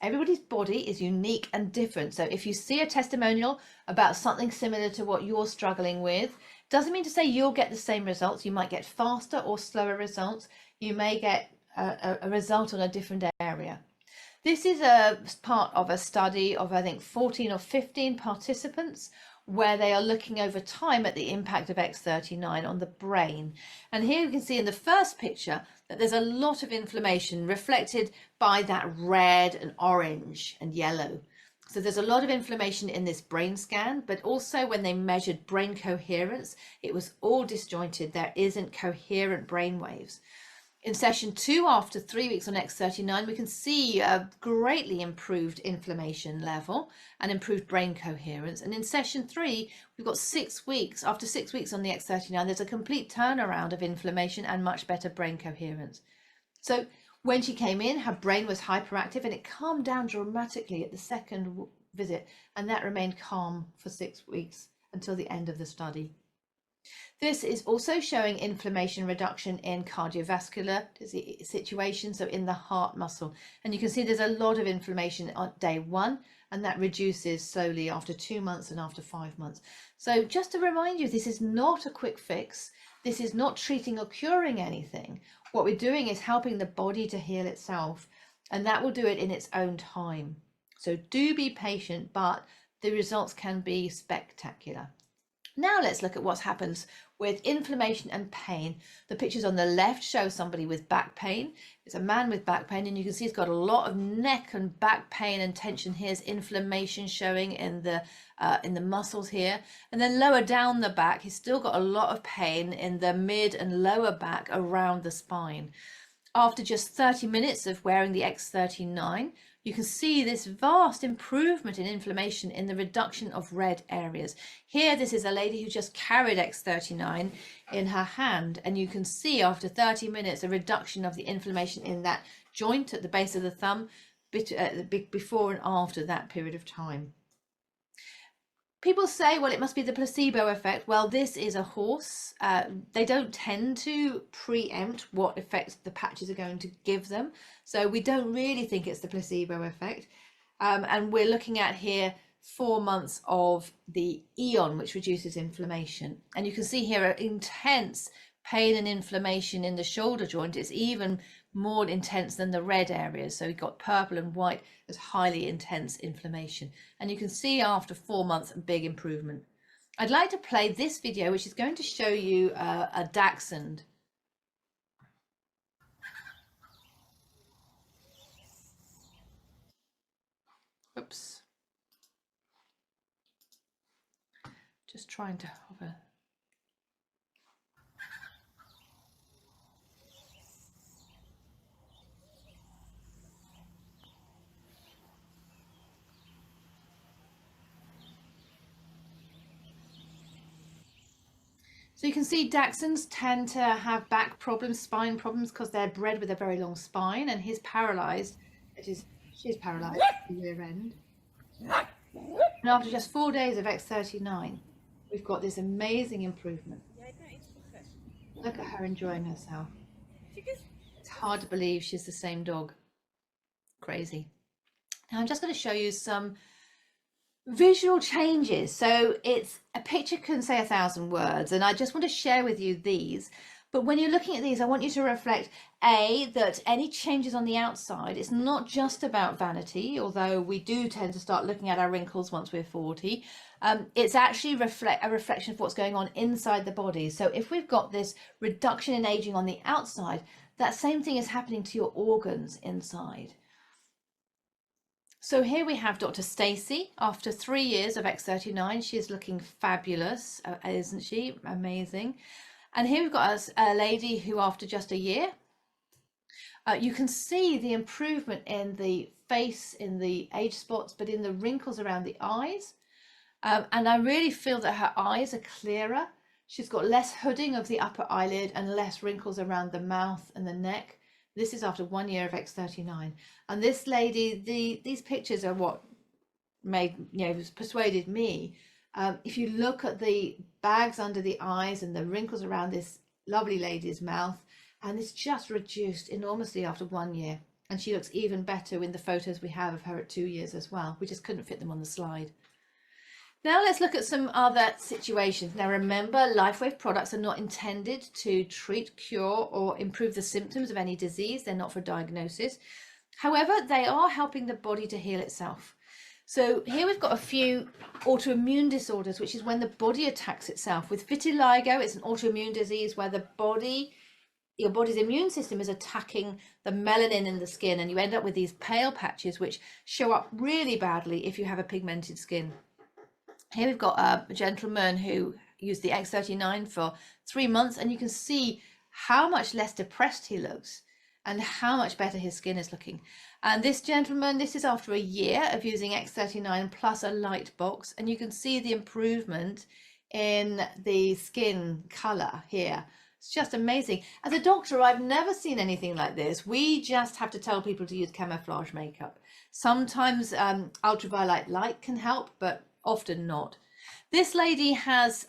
[SPEAKER 5] Everybody's body is unique and different. So if you see a testimonial about something similar to what you're struggling with, doesn't mean to say you'll get the same results. You might get faster or slower results. You may get a result on a different area. This is a part of a study of, I think, 14 or 15 participants where they are looking over time at the impact of X39 on the brain. And here you can see in the first picture that there's a lot of inflammation reflected by that red and orange and yellow. So there's a lot of inflammation in this brain scan, but also when they measured brain coherence, it was all disjointed. There isn't coherent brain waves. In session 2, after 3 weeks on X39, we can see a greatly improved inflammation level and improved brain coherence. And in session 3, we've got 6 weeks. After 6 weeks on the X39, there's a complete turnaround of inflammation and much better brain coherence. So when she came in, her brain was hyperactive and it calmed down dramatically at the second visit. And that remained calm for 6 weeks until the end of the study. This is also showing inflammation reduction in cardiovascular situation, so in the heart muscle. And you can see there's a lot of inflammation on day 1, and that reduces slowly after 2 months and after 5 months. So just to remind you, this is not a quick fix. This is not treating or curing anything. What we're doing is helping the body to heal itself, and that will do it in its own time. So do be patient, but the results can be spectacular. Now let's look at what happens with inflammation and pain. The pictures on the left show somebody with back pain. It's a man with back pain, and you can see he's got a lot of neck and back pain and tension. Here's inflammation showing in the muscles here. And then lower down the back, he's still got a lot of pain in the mid and lower back around the spine. After just 30 minutes of wearing the X39, you can see this vast improvement in inflammation in the reduction of red areas. Here, this is a lady who just carried X39 in her hand, and you can see after 30 minutes a reduction of the inflammation in that joint at the base of the thumb before and after that period of time. People say, well, it must be the placebo effect. Well, this is a horse. They don't tend to preempt what effect the patches are going to give them. So we don't really think it's the placebo effect. And we're looking at here 4 months of the Eon, which reduces inflammation. And you can see here intense pain and inflammation in the shoulder joint. It's even more intense than the red areas. So we've got purple and white as highly intense inflammation. And you can see after 4 months a big improvement. I'd like to play this video, which is going to show you a dachshund. Oops. Just trying to hover. So you can see dachshunds tend to have back problems, spine problems, because they're bred with a very long spine, and he's paralyzed. She's paralyzed at the rear end. And after just 4 days of X39, we've got this amazing improvement. Look at her enjoying herself. It's hard to believe she's the same dog. Crazy. Now I'm just going to show you some visual changes. So it's a picture can say 1,000 words, and I just want to share with you these. But when you're looking at these, I want you to reflect that any changes on the outside, it's not just about vanity, although we do tend to start looking at our wrinkles once we're 40. It's actually a reflection of what's going on inside the body. So if we've got this reduction in aging on the outside, that same thing is happening to your organs inside. So here we have Dr. Stacey. After 3 years of X39, she is looking fabulous, isn't she? Amazing. And here we've got a lady who, after just a year, you can see the improvement in the face, in the age spots, but in the wrinkles around the eyes. And I really feel that her eyes are clearer. She's got less hooding of the upper eyelid and less wrinkles around the mouth and the neck. This is after 1 year of X39. And this lady, these pictures are what persuaded me. If you look at the bags under the eyes and the wrinkles around this lovely lady's mouth, and it's just reduced enormously after 1 year. And she looks even better in the photos we have of her at 2 years as well. We just couldn't fit them on the slide. Now let's look at some other situations. Now remember, Lifewave products are not intended to treat, cure, or improve the symptoms of any disease. They're not for diagnosis. However, they are helping the body to heal itself. So here we've got a few autoimmune disorders, which is when the body attacks itself. With vitiligo, it's an autoimmune disease where your body's immune system is attacking the melanin in the skin, and you end up with these pale patches which show up really badly if you have a pigmented skin. Here we've got a gentleman who used the X39 for 3 months, and you can see how much less depressed he looks and how much better his skin is looking. And this gentleman, this is after a year of using X39 plus a light box, and you can see the improvement in the skin color here. It's just amazing. As a doctor, I've never seen anything like this. We just have to tell people to use camouflage makeup. Sometimes ultraviolet light can help, but often not. This lady has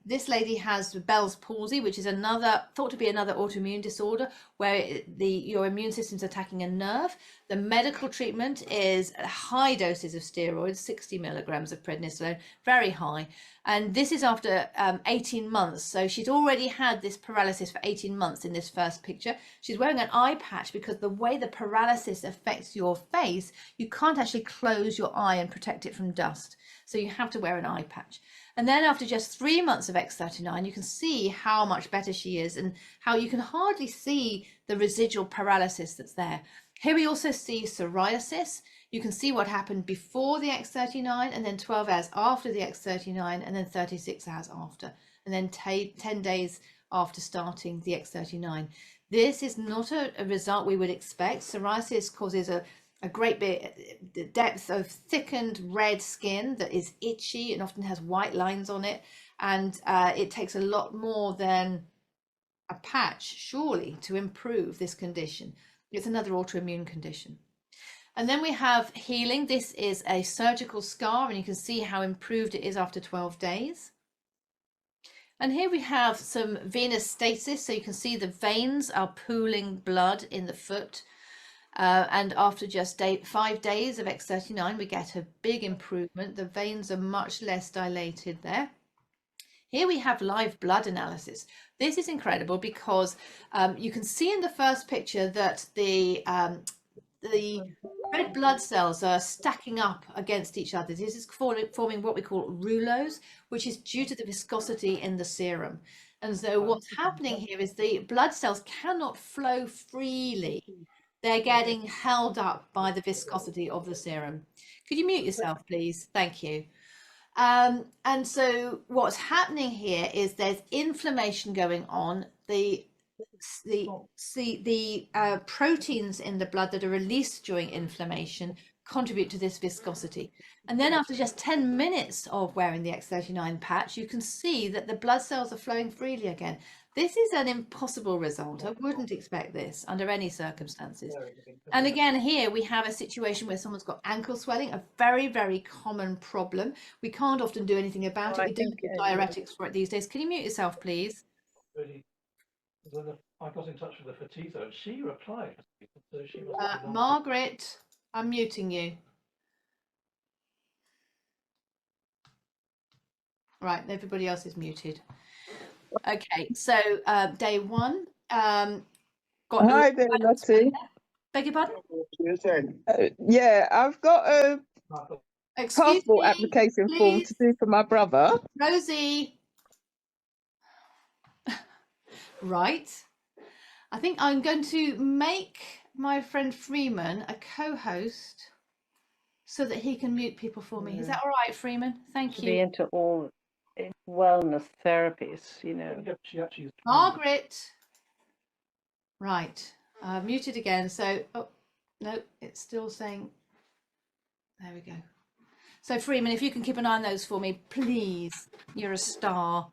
[SPEAKER 5] this lady has Bell's palsy, which is thought to be another autoimmune disorder where your immune system's attacking a nerve. The medical treatment is high doses of steroids, 60 milligrams of prednisolone, very high. And this is after 18 months. So she's already had this paralysis for 18 months in this first picture. She's wearing an eye patch because the way the paralysis affects your face, you can't actually close your eye and protect it from dust. So you have to wear an eye patch. And then after just 3 months of X39, you can see how much better she is and how you can hardly see the residual paralysis that's there. Here we also see psoriasis. You can see what happened before the X39 and then 12 hours after the X39 and then 36 hours after, and then 10 days after starting the X39. This is not a result we would expect. Psoriasis causes a great bit, the depth of thickened red skin that is itchy and often has white lines on it. And it takes a lot more than a patch, surely, to improve this condition. It's another autoimmune condition. And then we have healing. This is a surgical scar, and you can see how improved it is after 12 days. And here we have some venous stasis. So you can see the veins are pooling blood in the foot. And after just 5 days of X39, we get a big improvement. The veins are much less dilated there. Here we have live blood analysis. This is incredible because you can see in the first picture that the red blood cells are stacking up against each other. This is forming what we call rouleaux, which is due to the viscosity in the serum. And so what's happening here is the blood cells cannot flow freely. They're getting held up by the viscosity of the serum. Could you mute yourself, please? Thank you. And so what's happening here is there's inflammation going on. The proteins in the blood that are released during inflammation contribute to this viscosity. And then after just 10 minutes of wearing the X39 patch, you can see that the blood cells are flowing freely again. This is an impossible result. I wouldn't expect this under any circumstances. And again, here we have a situation where someone's got ankle swelling, a very, very common problem. We can't often do anything about it. We don't do diuretics for it these days. Can you mute yourself, please?
[SPEAKER 7] I got in touch with the Fatizo and she replied. So she
[SPEAKER 5] Margaret, I'm muting you. Right, everybody else is muted. Okay, so day one.
[SPEAKER 8] Hi there, Lottie.
[SPEAKER 5] Beg your pardon?
[SPEAKER 8] Yeah, I've got a passport application form to do for my brother.
[SPEAKER 5] Rosie. Right. I think I'm going to make my friend Freeman a co-host so that he can mute people for me. Is that all right, Freeman? Thank you.
[SPEAKER 9] Be into all wellness therapies, you know.
[SPEAKER 5] Margaret. Right. Muted again. So, oh, no, it's still saying. There we go. So, Freeman, if you can keep an eye on those for me, please. You're a star.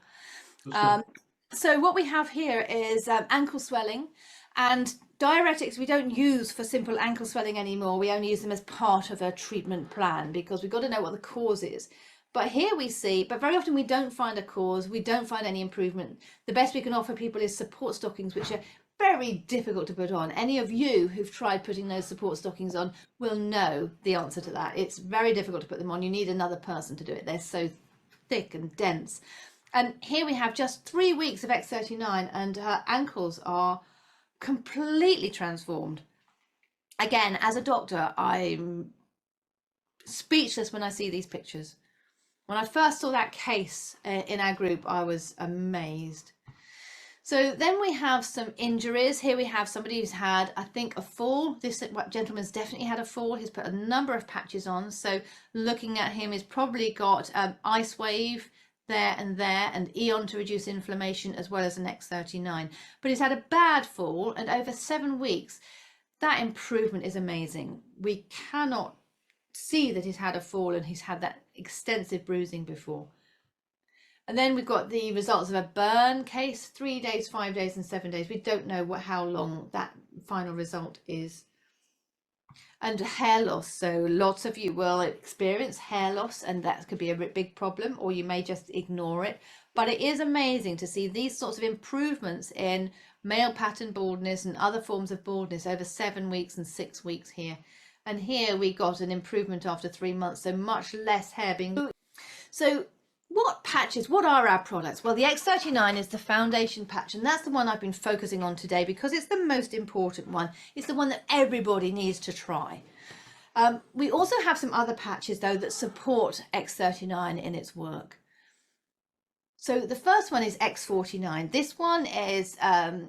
[SPEAKER 5] So what we have here is ankle swelling, and diuretics we don't use for simple ankle swelling anymore. We only use them as part of a treatment plan because we've got to know what the cause is. But here we see, but very often we don't find a cause, we don't find any improvement. The best we can offer people is support stockings, which are very difficult to put on. Any of you who've tried putting those support stockings on will know the answer to that. It's very difficult to put them on. You need another person to do it. They're so thick and dense. And here we have just 3 weeks of X39 and her ankles are completely transformed. Again, as a doctor, I'm speechless when I see these pictures. When I first saw that case in our group, I was amazed. So then we have some injuries. Here we have somebody who's had, I think, a fall. This gentleman's definitely had a fall. He's put a number of patches on. So looking at him, he's probably got Ice Wave there, and Eon to reduce inflammation, as well as an X39. But he's had a bad fall, and over 7 weeks, that improvement is amazing. We cannot see that he's had a fall and he's had that extensive bruising before. And then we've got the results of a burn case, 3 days, 5 days, and 7 days. We don't know how long that final result is. And hair loss, so lots of you will experience hair loss, and that could be a big problem, or you may just ignore it. But it is amazing to see these sorts of improvements in male pattern baldness and other forms of baldness over 7 weeks and 6 weeks here. And here we got an improvement after 3 months, so much less hair being... So what patches, what are our products? Well, the X39 is the foundation patch, and that's the one I've been focusing on today because it's the most important one. It's the one that everybody needs to try. We also have some other patches though that support X39 in its work. So the first one is X49. This one is a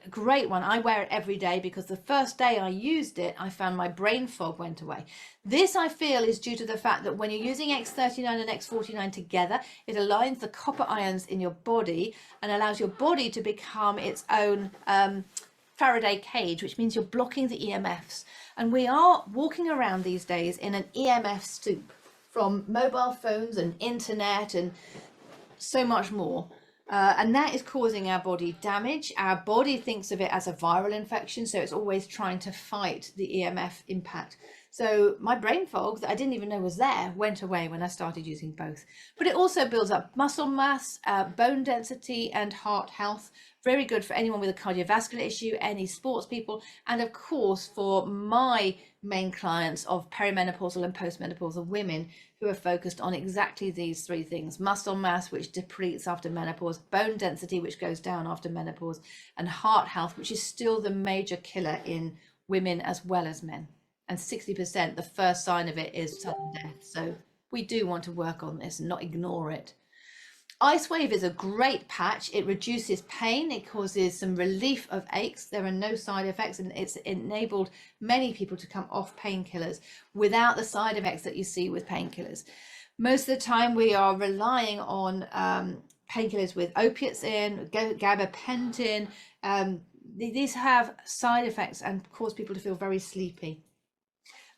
[SPEAKER 5] great one. I wear it every day because the first day I used it, I found my brain fog went away. This I feel is due to the fact that when you're using X39 and X49 together, it aligns the copper ions in your body and allows your body to become its own Faraday cage, which means you're blocking the EMFs. And we are walking around these days in an EMF stoop from mobile phones and internet and so much more. And that is causing our body damage. Our body thinks of it as a viral infection, so it's always trying to fight the EMF impact. So my brain fog that I didn't even know was there went away when I started using both. But it also builds up muscle mass, bone density and heart health. Very good for anyone with a cardiovascular issue, any sports people, and of course for my main clients of perimenopausal and postmenopausal women who are focused on exactly these three things: muscle mass, which depletes after menopause, bone density, which goes down after menopause, and heart health, which is still the major killer in women as well as men. And 60%, the first sign of it is sudden death. So we do want to work on this and not ignore it. Icewave is a great patch. It reduces pain. It causes some relief of aches. There are no side effects, and it's enabled many people to come off painkillers without the side effects that you see with painkillers. Most of the time we are relying on painkillers with opiates in, gabapentin. These have side effects and cause people to feel very sleepy.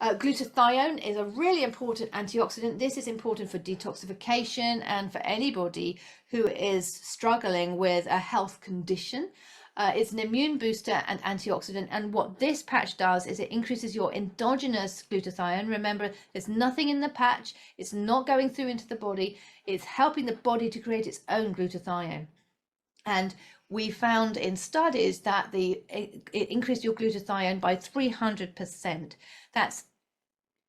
[SPEAKER 5] Glutathione is a really important antioxidant. This is important for detoxification and for anybody who is struggling with a health condition. It's an immune booster and antioxidant, and what this patch does is it increases your endogenous glutathione. Remember, there's nothing in the patch, it's not going through into the body, it's helping the body to create its own glutathione. And we found in studies that it increased your glutathione by 300%. That's,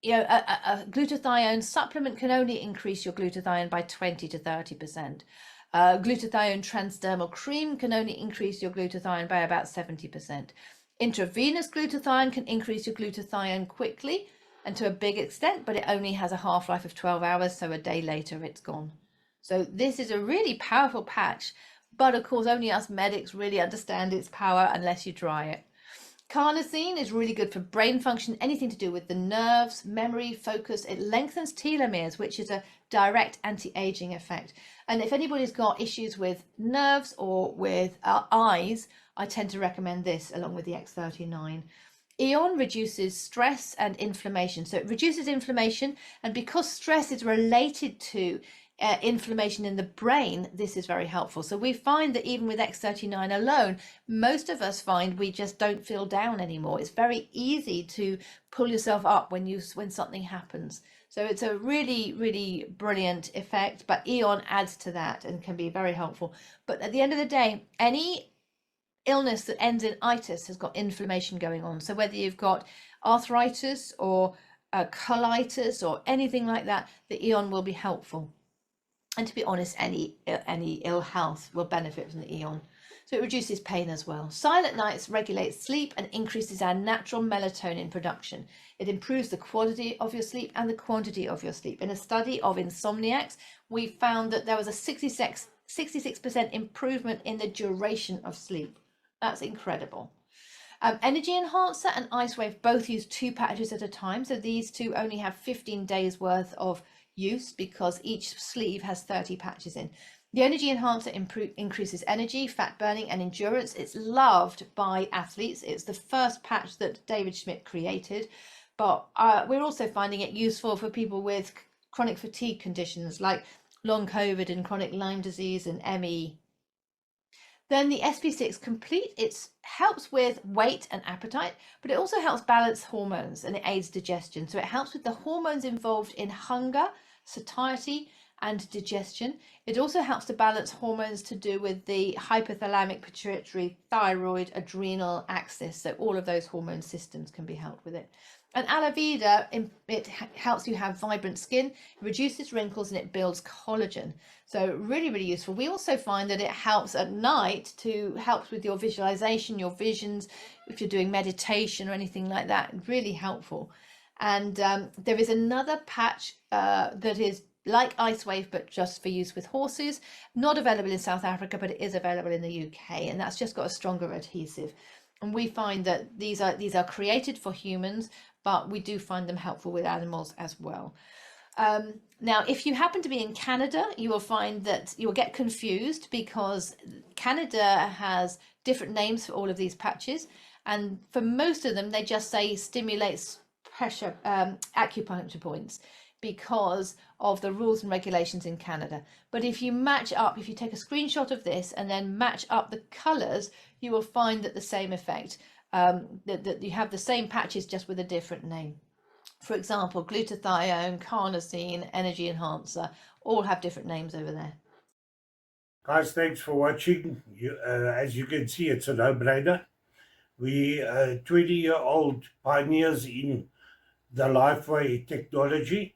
[SPEAKER 5] you know, a glutathione supplement can only increase your glutathione by 20 to 30%. Glutathione transdermal cream can only increase your glutathione by about 70%. Intravenous glutathione can increase your glutathione quickly and to a big extent, but it only has a half-life of 12 hours, so a day later it's gone. So this is a really powerful patch, but of course only us medics really understand its power unless you try it. Carnosine is really good for brain function, anything to do with the nerves, memory, focus. It lengthens telomeres, which is a direct anti-aging effect. And if anybody's got issues with nerves or with eyes, I tend to recommend this along with the X39. Eon reduces stress and inflammation. So it reduces inflammation, and because stress is related to inflammation in the brain, this is very helpful. So we find that even with X39 alone, most of us find we just don't feel down anymore. It's very easy to pull yourself up when something happens. So it's a really, really brilliant effect, but Eon adds to that and can be very helpful. But at the end of the day, any illness that ends in itis has got inflammation going on. So whether you've got arthritis or colitis or anything like that, the Eon will be helpful. And to be honest, any ill health will benefit from the Eon. So it reduces pain as well. Silent Nights regulates sleep and increases our natural melatonin production. It improves the quality of your sleep and the quantity of your sleep. In a study of insomniacs, we found that there was a 66% improvement in the duration of sleep. That's incredible. Energy Enhancer and Icewave both use 2 patches at a time. So these two only have 15 days worth of use because each sleeve has 30 patches in. The Energy Enhancer increases energy, fat burning and endurance. It's loved by athletes. It's the first patch that David Schmidt created, but we're also finding it useful for people with chronic fatigue conditions like long COVID and chronic Lyme disease and ME. Then the SP6 Complete, it helps with weight and appetite, but it also helps balance hormones and it aids digestion. So it helps with the hormones involved in hunger, satiety, and digestion. It also helps to balance hormones to do with the hypothalamic, pituitary, thyroid, adrenal axis. So all of those hormone systems can be helped with it. And aloe vera, it helps you have vibrant skin, reduces wrinkles, and it builds collagen. So really, really useful. We also find that it helps at night to help with your visualization, your visions, if you're doing meditation or anything like that, really helpful. And there is another patch that is like Icewave, but just for use with horses, not available in South Africa, but it is available in the UK, and that's just got a stronger adhesive. And we find that these are created for humans, but we do find them helpful with animals as well. Now, if you happen to be in Canada, you will find that you will get confused because Canada has different names for all of these patches, and for most of them, they just say stimulates pressure acupuncture points, because of the rules and regulations in Canada. But if you match up, if you take a screenshot of this and then match up the colors, you will find that the same effect, that you have the same patches just with a different name. For example, glutathione, carnosine, energy enhancer, all have different names over there.
[SPEAKER 1] Guys, thanks for watching. As you can see, it's a no-brainer. We are 20-year-old pioneers in the Lifewave technology.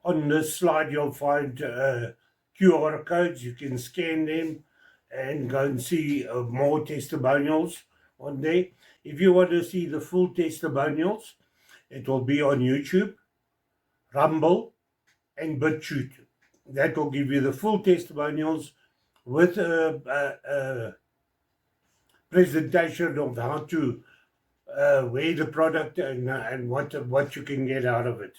[SPEAKER 1] On this slide, you'll find QR codes. You can scan them and go and see more testimonials on there. If you want to see the full testimonials, it will be on YouTube, Rumble, and BitChute. That will give you the full testimonials with a presentation of how to wear the product and what you can get out of it.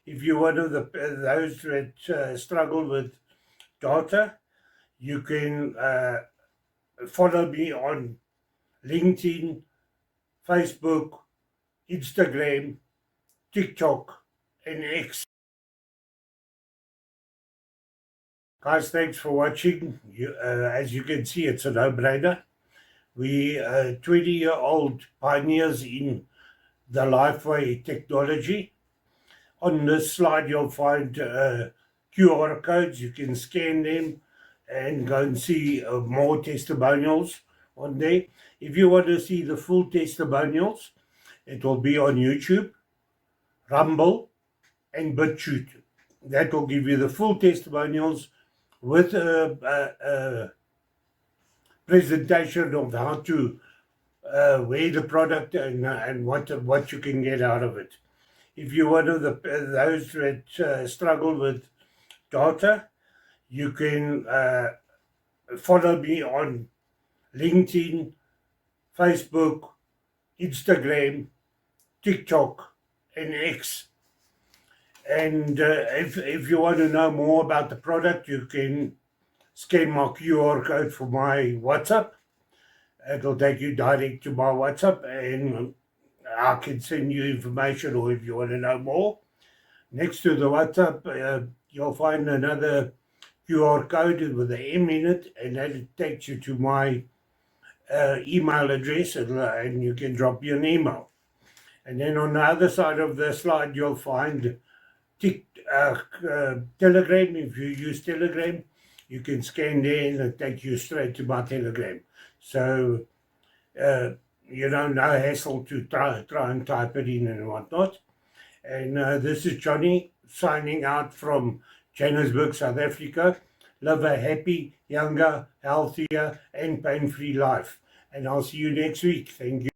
[SPEAKER 1] If you're one of those that struggle with data, you can follow me on LinkedIn, Facebook, Instagram, TikTok, and X. Guys, thanks for watching. As you can see, it's a no-brainer. We are 20-year-old pioneers in the Lifewave technology. On this slide, you'll find QR codes. You can scan them and go and see more testimonials on there. If you want to see the full testimonials, it will be on YouTube, Rumble, and BitChute. That will give you the full testimonials with a presentation of how to wear the product and what you can get out of it. If you're one of those that struggle with data, you can follow me on LinkedIn, Facebook, Instagram, TikTok, and X. And if you want to know more about the product, you can scan my QR code for my WhatsApp. It'll take you direct to my WhatsApp, and I can send you information, or if you want to know more. Next to the WhatsApp, you'll find another QR code with an M in it, and that takes you to my email address, and you can drop me an email. And then on the other side of the slide, you'll find Telegram. If you use Telegram, you can scan there and it'll take you straight to my Telegram. So, no hassle to try and type it in and whatnot. And this is Johnny signing out from Johannesburg, South Africa. Live a happy, younger, healthier, and pain-free life. And I'll see you next week. Thank you.